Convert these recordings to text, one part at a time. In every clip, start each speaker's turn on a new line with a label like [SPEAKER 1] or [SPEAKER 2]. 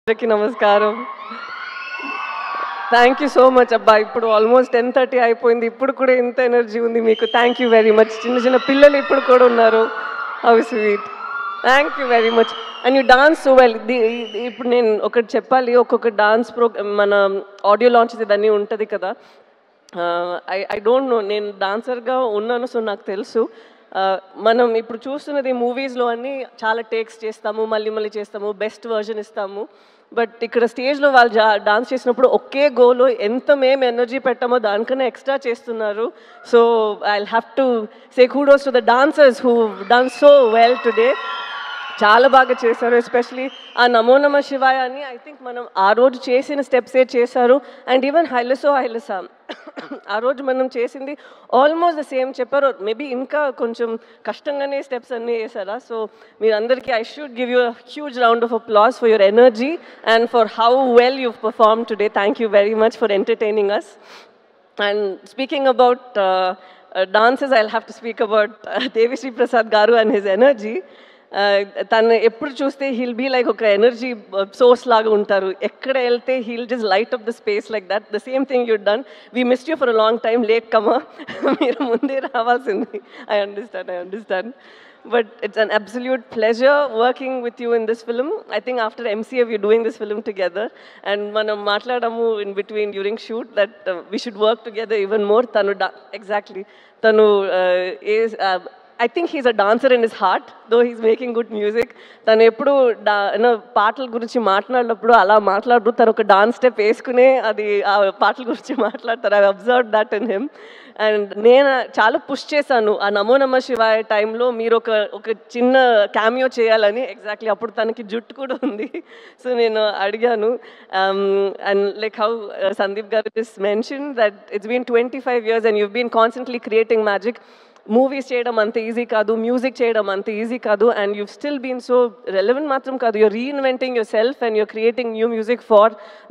[SPEAKER 1] అందరికీ నమస్కారం. Thank you so much అబ్బా. ఇప్పుడు ఆల్మోస్ట్ 10:30 అయిపోయింది. ఇప్పుడు కూడా ఇంత ఎనర్జీ ఉంది మీకు. Thank you very much. చిన్న చిన్న పిల్లలు ఇప్పుడు కూడా ఉన్నారు. How sweet. Thank you very much. And you dance so well. ఇప్పుడు నేను ఒకటి చెప్పాలి. ఒక్కొక్క డాన్స్ మన ఆడియో లాంచెస్ ఇదన్నీ ఉంటుంది కదా. ఐ డోంట్ నో, నేను డాన్సర్గా ఉన్నాను, సో నాకు తెలుసు. మనం ఇప్పుడు చూస్తున్నది మూవీస్లో అన్నీ చాలా టేక్స్ చేస్తాము, మళ్ళీ మళ్ళీ చేస్తాము, బెస్ట్ వర్జన్ ఇస్తాము. బట్ ఇక్కడ స్టేజ్లో వాళ్ళు డాన్స్ చేసినప్పుడు ఒకే గోలో ఎంత మేము ఎనర్జీ పెట్టామో దానికన్నా ఎక్స్ట్రా చేస్తున్నారు. So I have to say kudos to the dancers who done so well today. చాలా బాగా చేశారు. ఎస్పెషలీ ఆ నమో నమ శివాయ అని ఐ థింక్ మనం ఆ రోజు చేసిన స్టెప్సే చేశారు. అండ్ ఈవెన్ హైలసో హైలసా ఆ రోజు మనం చేసింది ఆల్మోస్ట్ ద సేమ్ చెప్పారు. మేబీ ఇంకా కొంచెం కష్టంగానే స్టెప్స్ అన్నీ వేసారా. సో మీరందరికీ I should give you a huge round of applause for your energy and for how well you perform today. Thank you very much for entertaining us. And speaking about dances, I'll have to speak about Devi Prasad Garu and his energy. తను ఎప్పుడు చూస్తే he'll be like ఒక energy source లాగా ఉంటారు. ఎక్కడ వెళ్తే he'll just light up the space like that. The same thing you done. We missed you for a long time. Latecomer, మీరు ముందే రావాల్సింది. I understand. But it's an absolute pleasure working with you in this film. I think after MCA we're doing this film together, and manam matladamu in between during shoot that we should work together even more. Tanu is I think he's a dancer in his heart, though he's making good music. తను ఎప్పుడు పాటల గురించి మాట్లాడినప్పుడు అలా మాట్లాడు, తను ఒక dance step వేసుకునే అది ఆ పాటల గురించి మాట్లాడతారు. I observe that in him. And నేను చాలా పుష్ చేశాను ఆ నమో నమ శివాయ టైంలో మీరు ఒక చిన్న క్యామియో చేయాలని. ఎగ్జాక్ట్లీ అప్పుడు తనకి జుట్టు కూడా ఉంది. సో నేను అడిగాను. అండ్ లైక్ హౌ సందీప్ గారు just mention that it's been 25 years and you've been constantly creating magic. Movies చేయడం అంత ఈజీ కాదు, మ్యూజిక్ చేయడం అంత ఈజీ కాదు. And you've still been so relevant మాత్రం కాదు, you're reinventing yourself and you're creating new music for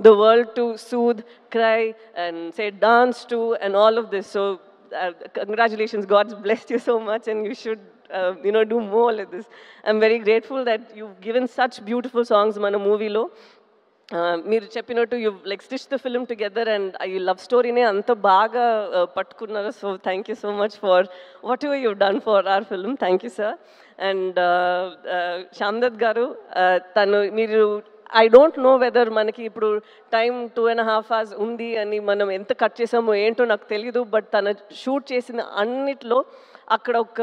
[SPEAKER 1] the world to soothe, cry and say dance to and all of this. So congratulations, God's blessed you so much and you should do more like this. I'm very grateful that you've given such beautiful songs మన మూవీలో. మీరు చెప్పినట్టు you like stitch the film together and ఈ love స్టోరీనే అంత బాగా పట్టుకున్నారు. So thank you so much for what ever you done for hour film. Thank you sir. And Shyam Dutt గారు, తను మీరు ఐ డోంట్ నో వెదర్ మనకి ఇప్పుడు టైం 2.5 hours ఉంది అని మనం ఎంత కట్ చేసామో ఏంటో నాకు తెలీదు. బట్ తను షూట్ చేసిన అన్నిట్లో అక్కడ ఒక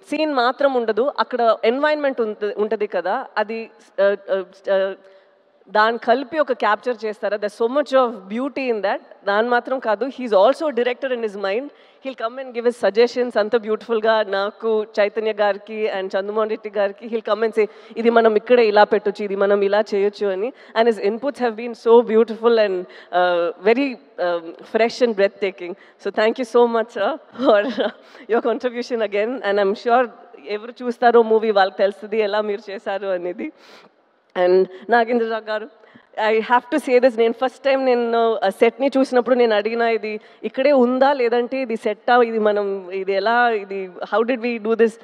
[SPEAKER 1] సీన్ మాత్రం ఉండదు, అక్కడ ఎన్వైరన్మెంట్ ఉంటుంది కదా, అది దాన్ని కలిపి ఒక క్యాప్చర్ చేస్తారా. The so much of beauty in that. దాని మాత్రం కాదు, he's also director in his mind. He'll come and give his suggestions అంత బ్యూటిఫుల్గా. నాకు చైతన్య గారికి అండ్ చంద్రమోహన్ రెడ్డి గారికి హీల్ కమ్ అండ్ సే ఇది మనం ఇక్కడే ఇలా పెట్టొచ్చు, ఇది మనం ఇలా చేయొచ్చు అని. And his inputs have been so beautiful and very fresh and breathtaking. So thank you so much sir for your contribution again. And I'm sure ఎవరు చూస్తారో మూవీ వాళ్ళకి తెలుస్తుంది ఎలా మీరు చేశారు అనేది. అండ్ నాగేంద్ర గారు, I have to say this. నేను ఫస్ట్ టైం నేను సెట్ని చూసినప్పుడు నేను అడిగిన ఇది ఇక్కడే ఉందా లేదంటే ఇది సెట్టా, ఇది మనం ఇది ఎలా, ఇది how did we do this,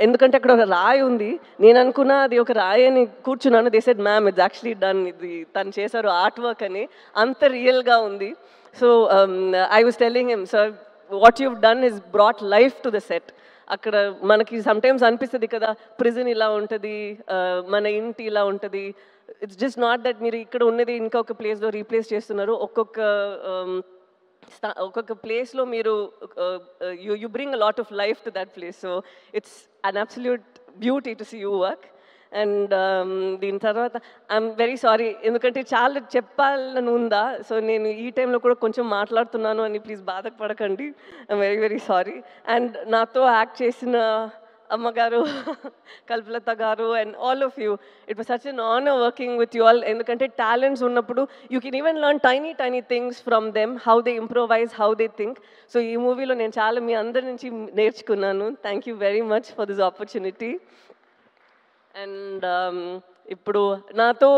[SPEAKER 1] ఎందుకంటే అక్కడ ఒక రాయి ఉంది. నేను అనుకున్నా అది ఒక రాయి అని కూర్చున్నాను. They said ma'am it's actually done, ఇది తను చేశారు ఆర్ట్ వర్క్ అని. అంత రియల్గా ఉంది. So I was telling him, sir what you've done is brought life to the set. అక్కడ మనకి సమ్టైమ్స్ అనిపిస్తుంది కదా ప్రిజన్ ఇలా ఉంటుంది, మన ఇంటి ఇలా ఉంటుంది. ఇట్స్ జస్ట్ నాట్ దట్ మీరు ఇక్కడ ఉన్నది ఇంకొక ప్లేస్లో రీప్లేస్ చేస్తున్నారు. ఒక్కొక్క ప్లేస్లో మీరు you bring a lot of life to that place. So it's an absolute beauty to see you work. And దీని తర్వాత ఐఎమ్ వెరీ సారీ, ఎందుకంటే చాలా చెప్పాలని ఉందా. సో నేను ఈ టైంలో కూడా కొంచెం మాట్లాడుతున్నాను అని ప్లీజ్ బాధపడకండి. I'm very very sorry. And నాతో యాక్ట్ చేసిన అమ్మగారు కల్పలత గారు and all of you, it was such an honour working with you all. ఎందుకంటే టాలెంట్స్ ఉన్నప్పుడు you can even learn tiny things from them, how they improvise, how they think. So ఈ మూవీలో నేను చాలా మీ అందరి నుంచి నేర్చుకున్నాను. Thank you very much for this opportunity. And ఇప్పుడు నాతో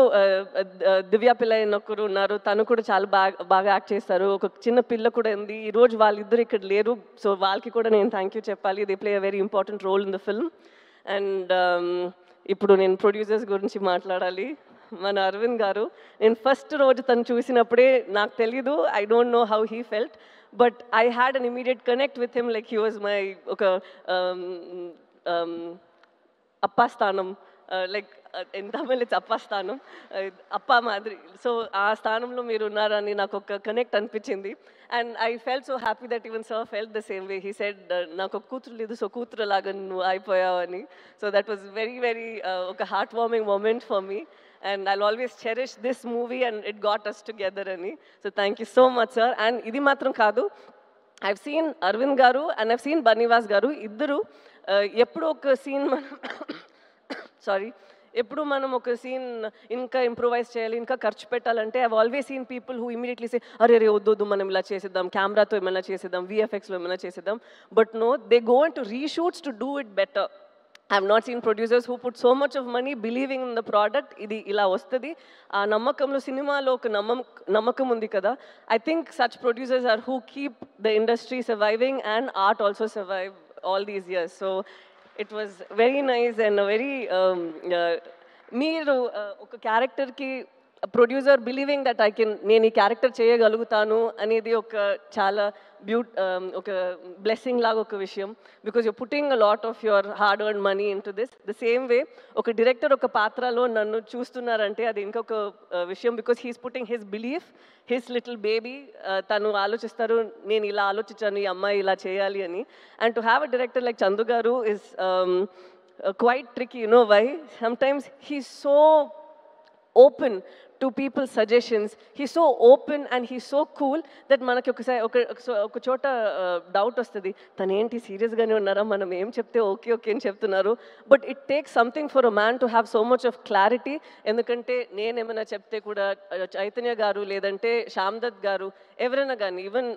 [SPEAKER 1] దివ్య పిల్ల ఒకరు ఉన్నారు, తను కూడా చాలా బాగా యాక్ట్ చేస్తారు. ఒక చిన్న పిల్ల కూడా ఉంది. ఈరోజు వాళ్ళిద్దరు ఇక్కడ లేరు, సో వాళ్ళకి కూడా నేను థ్యాంక్ యూ చెప్పాలి. They play a very important role in the film. And ఇప్పుడు నేను ప్రొడ్యూసర్స్ గురించి మాట్లాడాలి. మన అరవింద్ గారు. నేను ఫస్ట్ రోజు తను చూసినప్పుడే నాకు తెలీదు, I don't know how he felt, but I had an immediate connect with him, like he was my ఒక అప్పా స్థానం, లైక్ ఇన్ తమిళ్ ఇట్స్ అప్పా స్థానం, అప్పా మాదిరి. సో ఆ స్థానంలో మీరు ఉన్నారని నాకు ఒక కనెక్ట్ అనిపించింది. And I felt so happy that even sir felt the same way. He said నాకు ఒక కూతురు లేదు, సో కూతురు లాగా నువ్వు అయిపోయావని. So that was very very ఒక heart warming moment for me. And I'll always cherish this movie and it got us together ani. So thank you so much, sir. And idi matram kaadu, I've seen Arvind garu and I've seen Banivas garu iddaru eppudu oka scene manam sorry, ఎప్పుడు మనం ఒక scene ఇంకా improvise చేయాలి, ఇంకా ఖర్చు పెట్టాలంటే I always seen people who immediately say అరే రే వద్దు మనం ఇలా చేసేద్దాం, కెమెరాతో ఏమైనా చేసేద్దాం, విఎఫ్ఎక్స్లో ఏమైనా చేసేద్దాం. But no, they go in to reshoots to do it better. I have not seen producers who put so much of money believing in the product. Idi ila vastadi aa nammakamlo cinemalo oka nammakam undi kada. I think such producers are who keep the industry surviving and art also survive all these years. So it was very nice and a very meeru oka character ki producer believing that నేను ఈ character చేయగలుగుతాను అనేది ఒక చాలా ఒక blessing లాగా ఒక విషయం. Because you're putting a lot of your hard earn money in to this. The same way ఒక డైరెక్టర్ ఒక పాత్రలో నన్ను చూస్తున్నారంటే అది ఇంకొక విషయం. Because he's putting his belief, his little baby. తను ఆలోచిస్తారు నేను ఇలా ఆలోచించాను, ఈ అమ్మాయి ఇలా చేయాలి అని. And to have a director like Chandu గారు is quite tricky. You know why? Sometimes he's so open to people's suggestions. He's so open and he's so cool that manaki oka chota doubt ostadi, tanu enti serious gaane unnara, manam em chepte okay okay ani cheptunnaru. But it takes something for a man to have so much of clarity. Endukante nenu emana chepte kuda Chaitanya garu ledante Shamdat garu evaraina gaani, even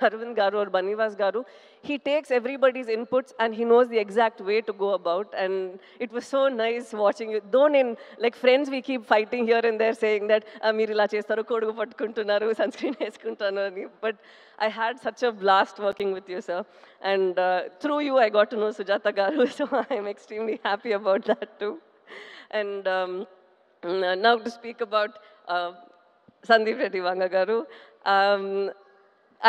[SPEAKER 1] Arvind garu or Banivas garu, he takes everybody's inputs and he knows the exact way to go about. And it was so nice watching you. Though in like friends we keep fighting here and they're saying that meer ila chestaru, kodugu pattukuntunnaru, sunscreen eskuntaru ani. But I had such a blast working with you, sir. And through you I got to know Sujata garu, so I'm extremely happy about that too. And now to speak about Sandeep Reddy Vanga garu,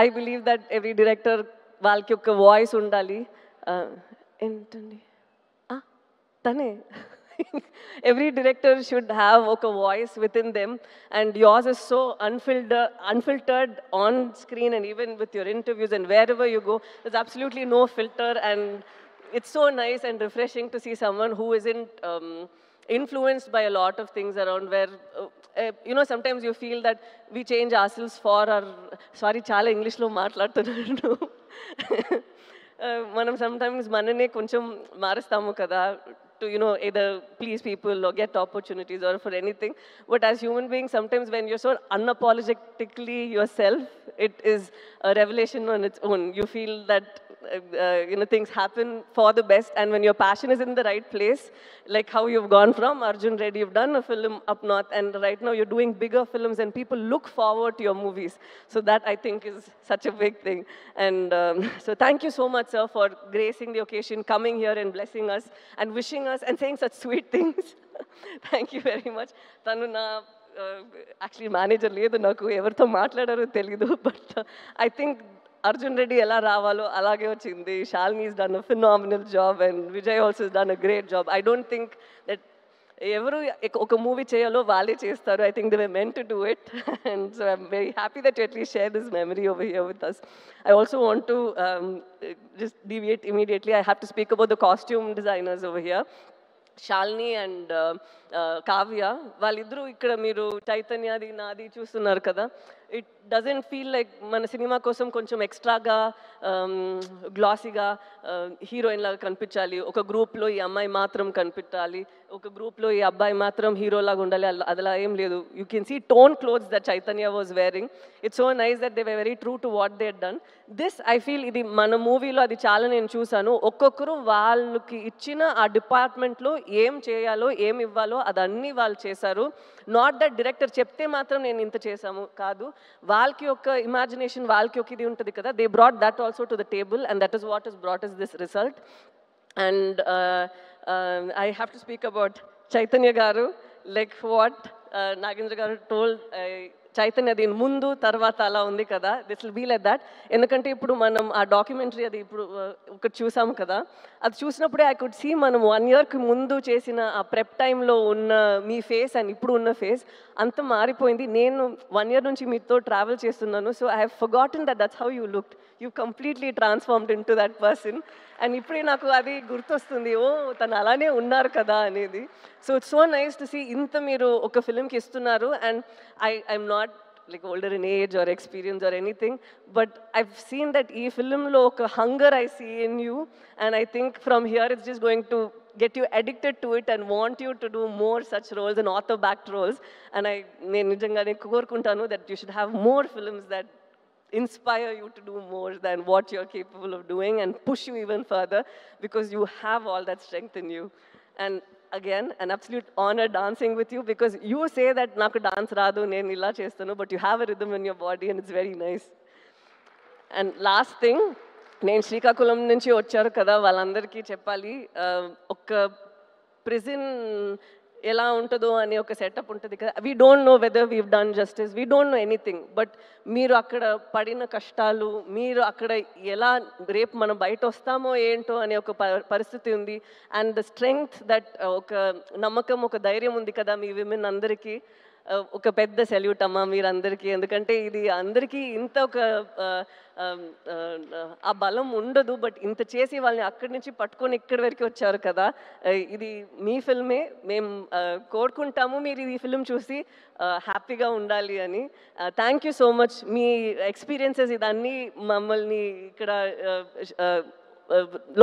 [SPEAKER 1] I believe that every director వాళ్ళకి ఒక voice ఉండాలి. ఏంటండి తనే every director should have a voice within them, and yours is so unfiltered on screen and even with your interviews and wherever you go, there's absolutely no filter. And it's so nice and refreshing to see someone who isn't influenced by a lot of things around, where you know, sometimes you feel that we change ourselves for our, sorry చాలా ఇంగ్లీష్లో మాట్లాడుతున్నాను, మనం sometimes మననే కొంచెం మారుస్తాము కదా, to, you know, either please people or get opportunities or for anything. But as human beings, sometimes when you're so unapologetically yourself, it is a revelation on its own. You feel that you know, things happen for the best, and when your passion is in the right place, like how you've gone from Arjun Reddy, you've done a film up north, and right now you're doing bigger films and people look forward to your movies. So that I think is such a big thing. And so thank you so much, sir, for gracing the occasion, coming here and blessing us and wishing us and saying such sweet things. Thank you very much. Tanu na actually manager ledu, naku evartho maatladaro teliyadu, but I think Arjun Reddy ela ravalo alage vachindi. Shalini has done a phenomenal job and Vijay also has done a great job. I don't think that ఎవరు ఒక movie చేయాలో వాళ్ళే చేస్తారు. I think they were meant to do it. And so I'm very happy that you at least share this memory over here with us. I also want to just deviate immediately. I have to speak about the costume designers over here. Shalini and Kavya, వాళ్ళిద్దరూ ఇక్కడ మీరు చైతన్యది నాది చూస్తున్నారు కదా, it doesn't feel like మన cinema కోసం కొంచెం ఎక్స్ట్రాగా గ్లాసీగా హీరోయిన్ లాగా కనిపించాలి, ఒక గ్రూప్లో ఈ అమ్మాయి మాత్రం కనిపించాలి, ఒక గ్రూప్లో ఈ అబ్బాయి మాత్రం హీరోలాగా ఉండాలి, అలా ఏం లేదు. You can see tone clothes that Chaitanya was wearing. It's so nice that they were very true to what they had done. This I feel ఇది మన మూవీలో అది చాలా నేను చూసాను. ఒక్కొక్కరు వాళ్ళకి ఇచ్చిన ఆ డిపార్ట్మెంట్లో ఏం చేయాలో ఏం ఇవ్వాలో అదన్నీ వాళ్ళు చేశారు. నాట్ దట్ డైరెక్టర్ చెప్తే మాత్రం నేను ఇంత చేశాము కాదు, వాళ్ళకి ఒక ఇమాజినేషన్, వాళ్ళకి ఒక ఇది ఉంటుంది కదా, they brought that also to the table, and that is what is brought is this result. And I have to speak about Chaitanya garu. Like what Nagendra garu told Chaitanya దీని ముందు తర్వాత అలా ఉంది కదా, this will be like that. ఎందుకంటే ఇప్పుడు మనం ఆ డాక్యుమెంటరీ అది ఇప్పుడు ఒకటి చూసాము కదా, అది చూసినప్పుడే ఐ కుడ్ సీ మనం 1 yearకి ముందు చేసిన ఆ ప్రెప్ టైంలో ఉన్న మీ ఫేస్ అండ్ ఇప్పుడు ఉన్న ఫేస్ అంత మారిపోయింది. నేను 1 year నుంచి మీతో ట్రావెల్ చేస్తున్నాను. So I have forgotten that's how you looked. You completely transformed in to that person. And ఇప్పుడే నాకు అది గుర్తొస్తుంది, ఓ తను అలానే ఉన్నారు కదా అనేది. So it's so nice to see ఇంత మీరు ఒక ఫిల్మ్కి ఇస్తున్నారు. And I'm not like older in age or experience or anything, but I've seen that ee film lo oka hunger I see in you, and I think from here it's just going to get you addicted to it and want you to do more such roles and author backed roles. And నేను నిజంగానే కోరుకుంటాను that you should have more films that inspire you to do more than what you're capable of doing and push you even further, because you have all that strength in you. And again, an absolute honor dancing with you, because you say that naku dance raadu nenu illa chestanu, but you have a rhythm in your body and it's very nice. And last thing, నేను శ్రీకాకుళం నుంచి వచ్చారు కదా, వాళ్ళందరికీ చెప్పాలి, ఒక prison ఎలా ఉంటుందో అని ఒక సెటప్ ఉంటుంది కదా. We don't know whether weave done justice, we don't know anything, but మీరు అక్కడ పడిన కష్టాలు, మీరు అక్కడ ఎలా రేపు మనం బయట వస్తామో ఏంటో అనే ఒక పరిస్థితి ఉంది. అండ్ ద స్ట్రెంగ్త్ దట్ ఒక నమ్మకం, ఒక ధైర్యం ఉంది కదా మీ విమెన్ అందరికీ. ఒక పెద్ద సెల్యూట్ అమ్మా మీరందరికీ. ఎందుకంటే ఇది అందరికీ ఇంత ఒక ఆ బలం ఉండదు, బట్ ఇంత చేసి వాళ్ళని అక్కడి నుంచి పట్టుకొని ఇక్కడి వరకు వచ్చారు కదా. ఇది మీ ఫిల్మే, మేము కోరుకుంటాము మీరు ఈ ఫిల్మ్ చూసి హ్యాపీగా ఉండాలి అని. Thank you so much. మీ ఎక్స్పీరియన్సెస్ ఇదన్నీ మమ్మల్ని ఇక్కడ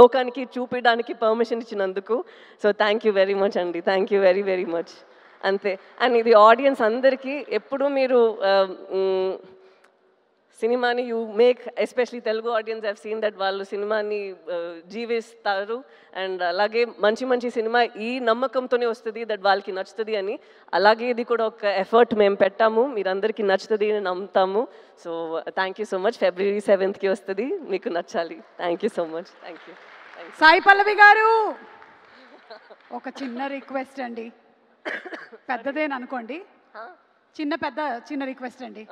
[SPEAKER 1] లోకానికి చూపించడానికి పర్మిషన్ ఇచ్చినందుకు. So thank you very much అండి. Thank you very very much. అంతే. అండ్ ఇది ఆడియన్స్ అందరికీ ఎప్పుడు మీరు సినిమాని you make, especially Telugu audiences have seen that వాళ్ళు సినిమాని జీవిస్తారు. అండ్ అలాగే మంచి మంచి సినిమా ఈ నమ్మకంతోనే వస్తుంది దట్ వాళ్ళకి నచ్చుతుంది అని. అలాగే ఇది కూడా ఒక ఎఫర్ట్ మేము పెట్టాము, మీరందరికీ నచ్చుతుంది అని నమ్ముతాము. So thank you so much. February 7th వస్తుంది, మీకు నచ్చాలి. Thank you so much. Thank you.
[SPEAKER 2] Sai Pallavi garu, ఒక చిన్న రిక్వెస్ట్ అండి, పెద్దదేననుకోండి, చిన్న రిక్వెస్ట్ అండి.